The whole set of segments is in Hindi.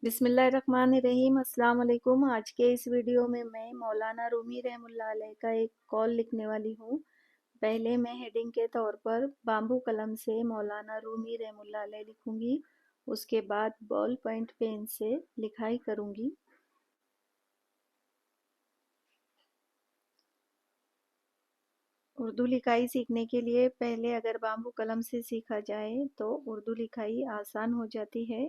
बिस्मिल्लाहिर्रहमानिर्रहीम। अस्सलाम वालेकुम। आज के इस वीडियो में मैं मौलाना रूमी रहमतुल्लाह अलैह का एक कॉल लिखने वाली हूँ। पहले मैं हेडिंग के तौर पर बाम्बू कलम से मौलाना रूमी रहमतुल्लाह अलैह लिखूंगी। उसके बाद बॉल पॉइंट पेन से लिखाई करूंगी। उर्दू लिखाई सीखने के लिए पहले अगर बाम्बू कलम से सीखा जाए तो उर्दू लिखाई आसान हो जाती है।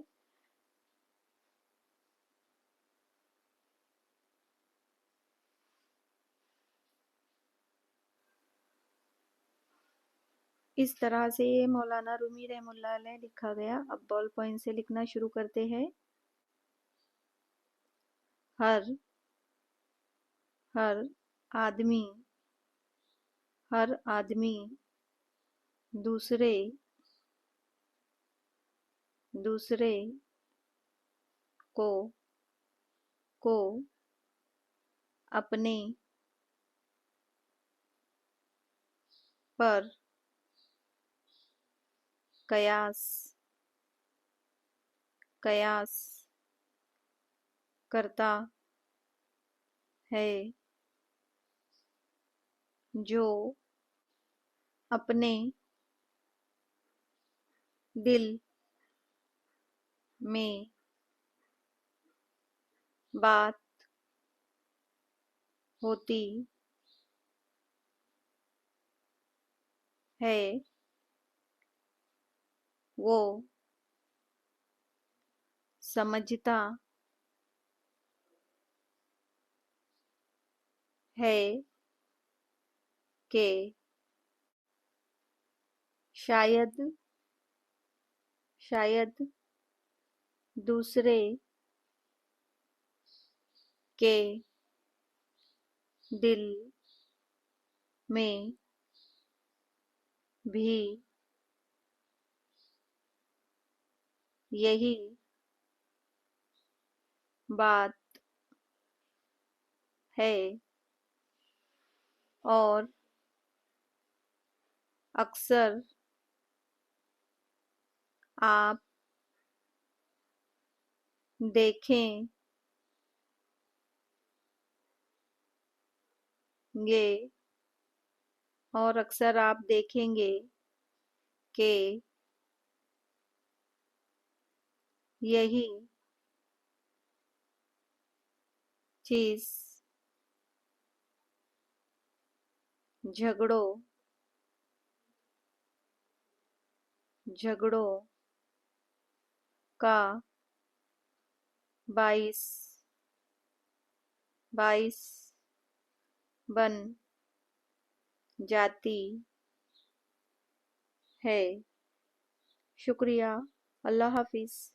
इस तरह से ये मौलाना रूमी रहमतुल्लाह अलैह लिखा गया। अब बॉल पॉइंट से लिखना शुरू करते हैं। हर हर आदमी हर आदमी दूसरे दूसरे को को अपने पर कयास कयास करता है, जो अपने दिल में बात होती है, वो समझता है कि शायद शायद दूसरे के दिल में भी यही बात है, और अक्सर आप देखेंगे और अक्सर आप देखेंगे कि यही चीज झगड़ों झगड़ों का बाइस बाइस बन जाती है। शुक्रिया। अल्लाह हाफिज।